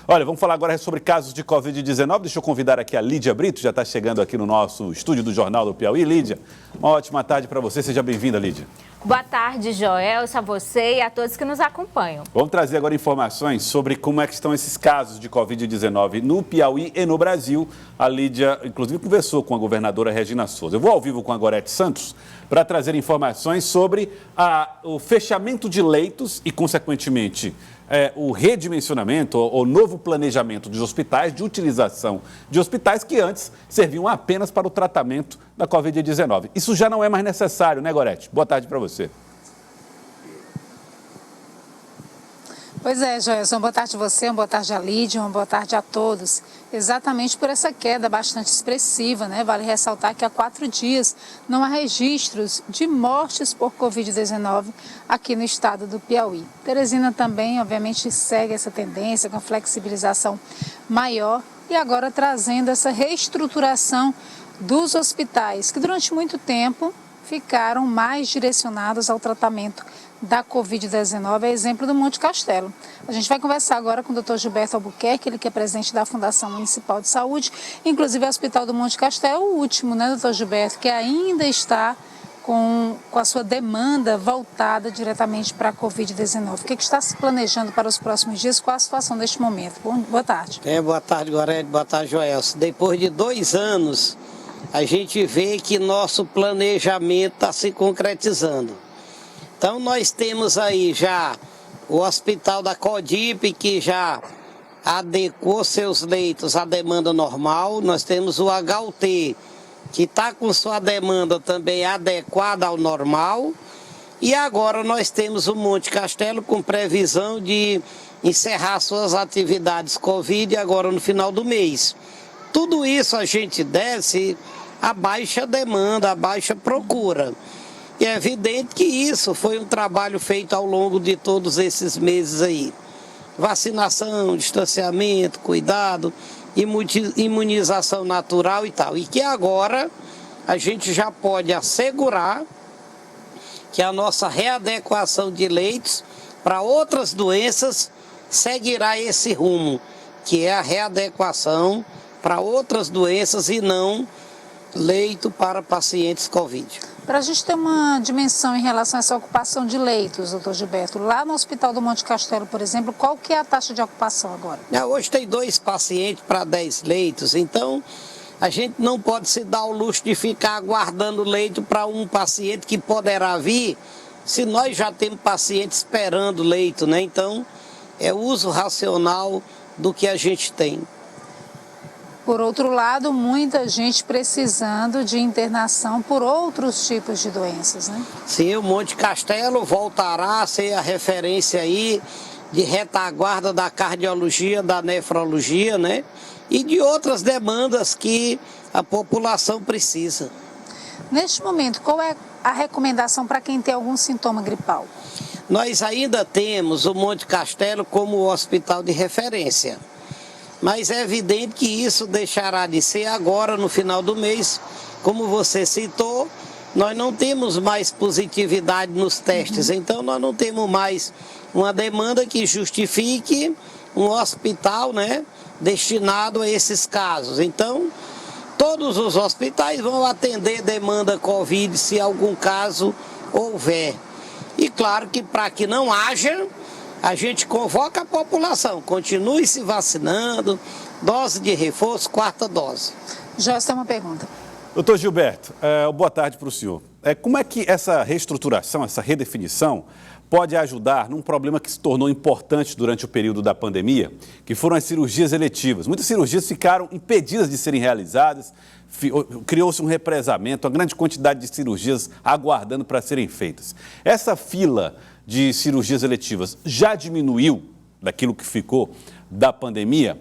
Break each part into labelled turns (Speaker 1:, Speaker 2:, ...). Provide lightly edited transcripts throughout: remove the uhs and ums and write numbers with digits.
Speaker 1: Olha, vamos falar agora sobre casos de Covid-19. Deixa eu convidar aqui a Lídia Brito, já está chegando aqui no nosso estúdio do Jornal do Piauí. Lídia, uma ótima tarde para você. Seja bem-vinda, Lídia.
Speaker 2: Boa tarde, Joel, a você e a todos que nos acompanham.
Speaker 1: Vamos trazer agora informações sobre como é que estão esses casos de Covid-19 no Piauí e no Brasil. A Lídia, inclusive, conversou com a governadora Regina Souza. Eu vou ao vivo com a Gorete Santos para trazer informações sobre o fechamento de leitos e, consequentemente, o redimensionamento ou novo planejamento dos hospitais, de utilização de hospitais que antes serviam apenas para o tratamento da Covid-19. Isso já não é mais necessário, né, Gorete? Boa tarde para você.
Speaker 3: Pois é, Joelson, boa tarde a você, uma boa tarde a Lídia, uma boa tarde a todos. Exatamente por essa queda bastante expressiva, né? Vale ressaltar que há 4 dias não há registros de mortes por Covid-19 aqui no estado do Piauí. Teresina também, obviamente, segue essa tendência com a flexibilização maior e agora trazendo essa reestruturação dos hospitais, que durante muito tempo ficaram mais direcionados ao tratamento da Covid-19, é exemplo do Monte Castelo. A gente vai conversar agora com o Dr. Gilberto Albuquerque, ele que é presidente da Fundação Municipal de Saúde, inclusive o Hospital do Monte Castelo, o último, né, Dr. Gilberto, que ainda está com a sua demanda voltada diretamente para a Covid-19. O que está se planejando para os próximos dias? Qual a situação neste momento? Boa tarde.
Speaker 4: Boa tarde, Gorete. Boa tarde, Joelson. Depois de 2 anos, a gente vê que nosso planejamento está se concretizando. Então nós temos aí já o Hospital da Codipe, que já adequou seus leitos à demanda normal. Nós temos o HUT, que está com sua demanda também adequada ao normal. E agora nós temos o Monte Castelo com previsão de encerrar suas atividades Covid agora no final do mês. Tudo isso a gente desce a baixa demanda, a baixa procura. E é evidente que isso foi um trabalho feito ao longo de todos esses meses aí. Vacinação, distanciamento, cuidado, imunização natural e tal. E que agora a gente já pode assegurar que a nossa readequação de leitos para outras doenças seguirá esse rumo, que é a readequação para outras doenças e não leito para pacientes Covid.
Speaker 3: Para a gente ter uma dimensão em relação a essa ocupação de leitos, doutor Gilberto, lá no Hospital do Monte Castelo, por exemplo, qual que é a taxa de ocupação agora?
Speaker 4: Hoje tem 2 pacientes para 10 leitos, então a gente não pode se dar o luxo de ficar aguardando leito para um paciente que poderá vir, se nós já temos paciente esperando leito, né? Então é o uso racional do que a gente tem.
Speaker 3: Por outro lado, muita gente precisando de internação por outros tipos de doenças, né?
Speaker 4: Sim, o Monte Castelo voltará a ser a referência aí de retaguarda da cardiologia, da nefrologia, né? E de outras demandas que a população precisa.
Speaker 3: Neste momento, qual é a recomendação para quem tem algum sintoma gripal?
Speaker 4: Nós ainda temos o Monte Castelo como o hospital de referência. Mas é evidente que isso deixará de ser agora, no final do mês. Como você citou, nós não temos mais positividade nos testes, então nós não temos mais uma demanda que justifique um hospital, né, destinado a esses casos. Então, todos os hospitais vão atender demanda Covid, se algum caso houver. E claro que para que não haja, a gente convoca a população, continue se vacinando, dose de reforço, 4ª dose.
Speaker 3: Joyce tem uma pergunta.
Speaker 1: Doutor Gilberto, boa tarde para o senhor. Como é que essa reestruturação, essa redefinição pode ajudar num problema que se tornou importante durante o período da pandemia, que foram as cirurgias eletivas? Muitas cirurgias ficaram impedidas de serem realizadas, criou-se um represamento, uma grande quantidade de cirurgias aguardando para serem feitas. Essa fila de cirurgias eletivas já diminuiu daquilo que ficou da pandemia?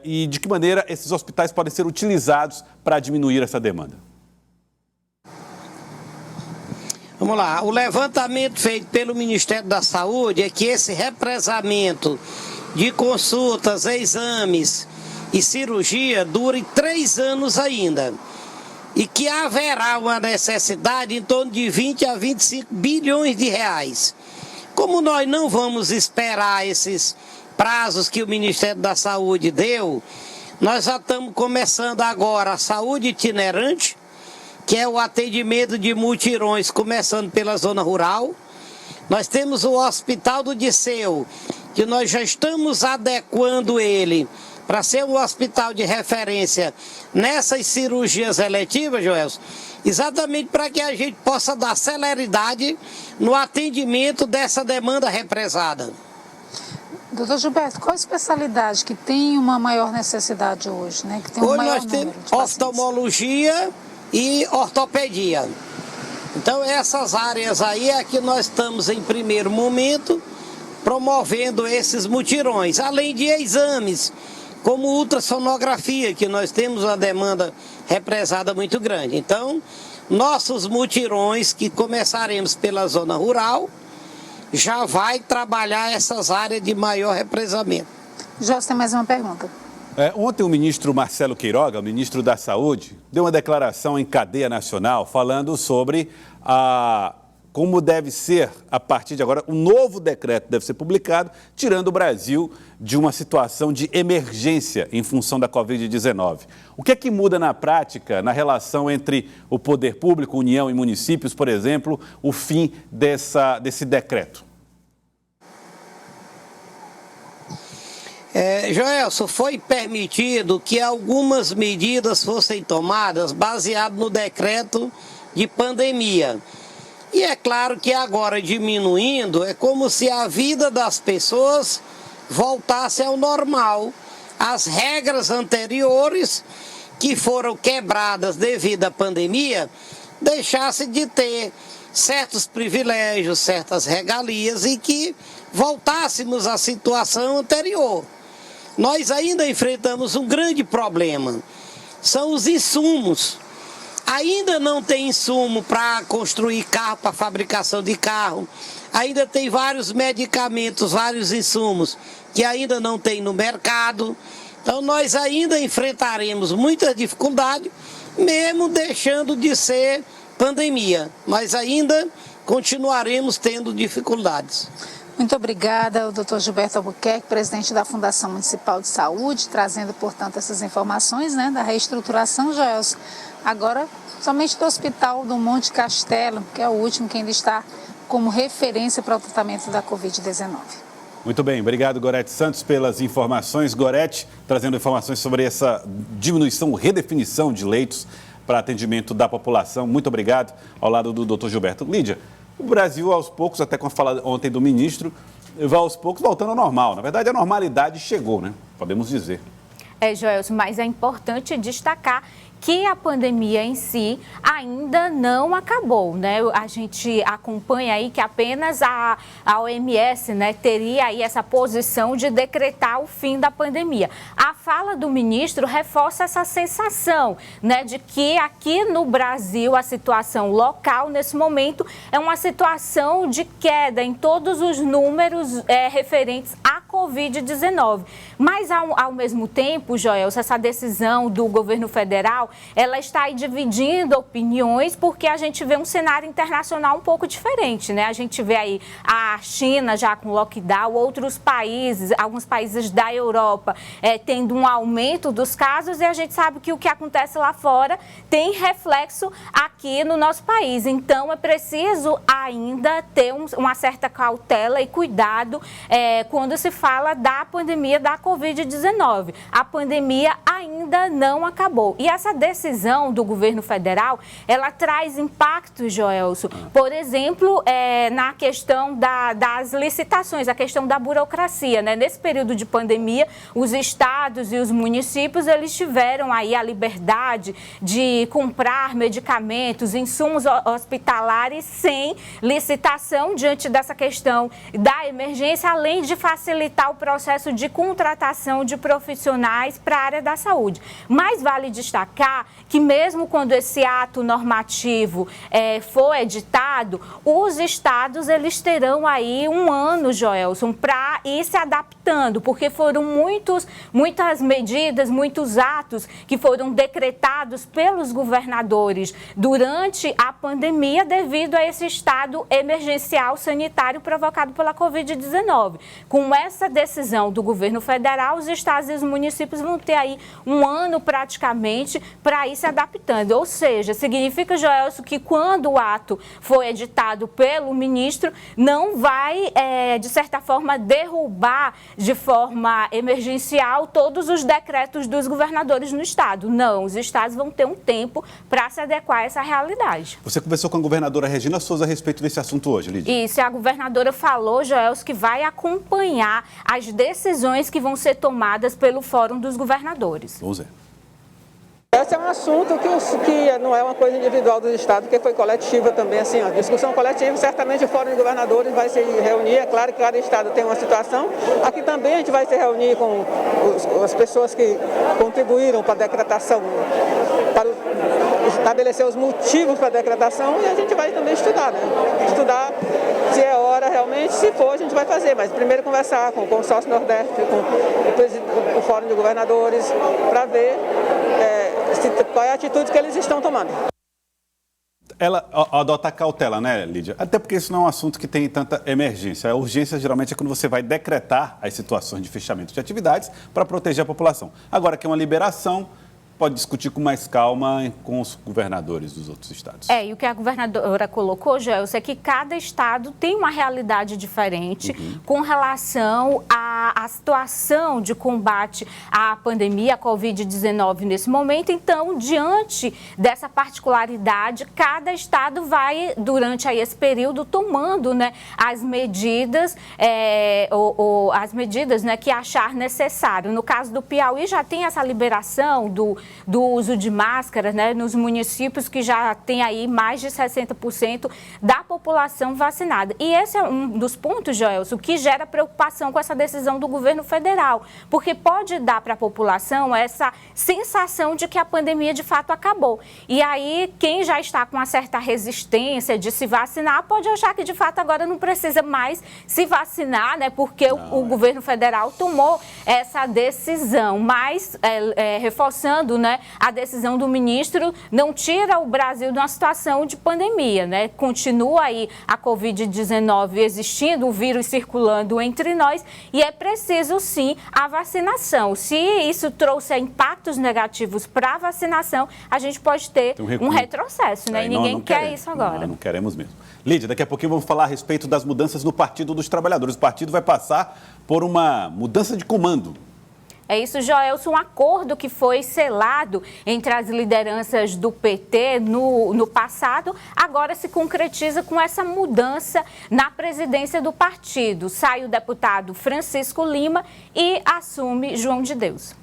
Speaker 1: E de que maneira esses hospitais podem ser utilizados para diminuir essa demanda?
Speaker 4: Vamos lá, o levantamento feito pelo Ministério da Saúde é que esse represamento de consultas, exames e cirurgia dure 3 anos ainda. E que haverá uma necessidade em torno de 20 a 25 bilhões de reais. Como nós não vamos esperar esses prazos que o Ministério da Saúde deu, nós já estamos começando agora a saúde itinerante, que é o atendimento de mutirões, começando pela zona rural. Nós temos o Hospital do Disseu, que nós já estamos adequando ele para ser um hospital de referência nessas cirurgias eletivas, Joelson, exatamente para que a gente possa dar celeridade no atendimento dessa demanda represada.
Speaker 3: Doutor Gilberto, qual a especialidade que tem uma maior necessidade hoje, né? Que tem
Speaker 4: Hoje nós temos oftalmologia e ortopedia. Então essas áreas aí é que nós estamos em primeiro momento promovendo esses mutirões, além de exames como ultrassonografia, que nós temos uma demanda represada muito grande. Então, nossos mutirões, que começaremos pela zona rural, já vai trabalhar essas áreas de maior represamento.
Speaker 3: Jorge, tem mais uma pergunta.
Speaker 1: Ontem o ministro Marcelo Queiroga, o ministro da Saúde, deu uma declaração em cadeia nacional falando sobre como deve ser, a partir de agora, um novo decreto deve ser publicado, tirando o Brasil de uma situação de emergência em função da Covid-19. O que é que muda na prática, na relação entre o poder público, União e municípios, por exemplo, o fim desse decreto?
Speaker 4: Joelson, foi permitido que algumas medidas fossem tomadas baseado no decreto de pandemia. E é claro que agora diminuindo, é como se a vida das pessoas voltasse ao normal. As regras anteriores, que foram quebradas devido à pandemia, deixassem de ter certos privilégios, certas regalias e que voltássemos à situação anterior. Nós ainda enfrentamos um grande problema, são os insumos. Ainda não tem insumo para construir carro, para fabricação de carro. Ainda tem vários medicamentos, vários insumos que ainda não tem no mercado. Então nós ainda enfrentaremos muita dificuldade, mesmo deixando de ser pandemia. Mas ainda continuaremos tendo dificuldades.
Speaker 3: Muito obrigada ao doutor Gilberto Albuquerque, presidente da Fundação Municipal de Saúde, trazendo, portanto, essas informações, né, da reestruturação, Joelson. Agora, somente do Hospital do Monte Castelo, que é o último que ainda está como referência para o tratamento da Covid-19.
Speaker 1: Muito bem, obrigado, Gorete Santos, pelas informações. Gorete, trazendo informações sobre essa diminuição, redefinição de leitos para atendimento da população. Muito obrigado, ao lado do doutor Gilberto. Lídia, o Brasil, aos poucos, até com a fala ontem do ministro, vai aos poucos voltando ao normal. Na verdade, a normalidade chegou, né? Podemos dizer.
Speaker 2: Joelson, mas é importante destacar que a pandemia em si ainda não acabou, né? A gente acompanha aí que apenas a OMS, né, teria aí essa posição de decretar o fim da pandemia. A fala do ministro reforça essa sensação, né, de que aqui no Brasil a situação local nesse momento é uma situação de queda em todos os números referentes à Covid-19. Mas ao mesmo tempo, Joelson, essa decisão do governo federal, ela está aí dividindo opiniões, porque a gente vê um cenário internacional um pouco diferente, né? A gente vê aí a China já com lockdown, outros países, alguns países da Europa tendo um aumento dos casos, e a gente sabe que o que acontece lá fora tem reflexo aqui no nosso país. Então, é preciso ainda ter uma certa cautela e cuidado quando se fala da pandemia da Covid-19. A pandemia ainda não acabou. E essa decisão do governo federal, ela traz impactos, Joelson. Por exemplo, na questão das licitações, a questão da burocracia, né? Nesse período de pandemia, os estados e os municípios, eles tiveram aí a liberdade de comprar medicamentos, insumos hospitalares sem licitação diante dessa questão da emergência, além de facilitar o processo de contratação de profissionais para a área da saúde. Mas vale destacar que mesmo quando esse ato normativo for editado, os estados eles terão aí um ano, Joelson, para ir se adaptando, porque foram muitas medidas, muitos atos que foram decretados pelos governadores durante a pandemia devido a esse estado emergencial sanitário provocado pela Covid-19. Com essa essa decisão do governo federal, os estados e os municípios vão ter aí um ano praticamente para ir se adaptando. Ou seja, significa, Joelson, que quando o ato for editado pelo ministro, não vai, de certa forma, derrubar de forma emergencial todos os decretos dos governadores no estado. Não, os estados vão ter um tempo para se adequar a essa realidade.
Speaker 1: Você conversou com a governadora Regina Souza a respeito desse assunto hoje, Lídia?
Speaker 2: Isso, a governadora falou, Joelson, que vai acompanhar as decisões que vão ser tomadas pelo Fórum dos Governadores.
Speaker 1: Vamos ver.
Speaker 5: Esse é um assunto que não é uma coisa individual do Estado, que foi coletiva também, assim, ó, discussão coletiva, certamente o Fórum de Governadores vai se reunir, é claro que cada Estado tem uma situação, aqui também a gente vai se reunir com as pessoas que contribuíram para a decretação, para estabelecer os motivos para a decretação, e a gente vai também estudar, né? Estudar se é hora realmente, se for a gente vai fazer, mas primeiro conversar com o Consórcio Nordeste, com o Fórum de Governadores, para ver qual é a atitude que eles estão tomando.
Speaker 1: Ela adota cautela, né, Lídia? Até porque isso não é um assunto que tem tanta emergência. A urgência geralmente é quando você vai decretar as situações de fechamento de atividades para proteger a população. Agora que é uma liberação, pode discutir com mais calma com os governadores dos outros estados.
Speaker 2: E o que a governadora colocou, Gelson, é que cada estado tem uma realidade diferente com relação à situação de combate à pandemia, à Covid-19 nesse momento. Então, diante dessa particularidade, cada estado vai, durante aí esse período, tomando, né, as medidas, as medidas, né, que achar necessário. No caso do Piauí, já tem essa liberação do uso de máscaras, né, nos municípios que já tem aí mais de 60% da população vacinada. E esse é um dos pontos, Joelson, que gera preocupação com essa decisão do governo federal, porque pode dar para a população essa sensação de que a pandemia de fato acabou. E aí, quem já está com uma certa resistência de se vacinar, pode achar que de fato agora não precisa mais se vacinar, né, porque o governo federal tomou essa decisão. Mas, reforçando, né, a decisão do ministro não tira o Brasil de uma situação de pandemia, né? Continua aí a Covid-19 existindo, o vírus circulando entre nós e é preciso sim a vacinação. Se isso trouxer impactos negativos para a vacinação, a gente pode ter um retrocesso, né? E ninguém quer isso agora.
Speaker 1: Não queremos mesmo. Lídia, daqui a pouquinho vamos falar a respeito das mudanças no Partido dos Trabalhadores. O partido vai passar por uma mudança de comando.
Speaker 2: É isso, Joelson, um acordo que foi selado entre as lideranças do PT no passado, agora se concretiza com essa mudança na presidência do partido. Sai o deputado Francisco Lima e assume João de Deus.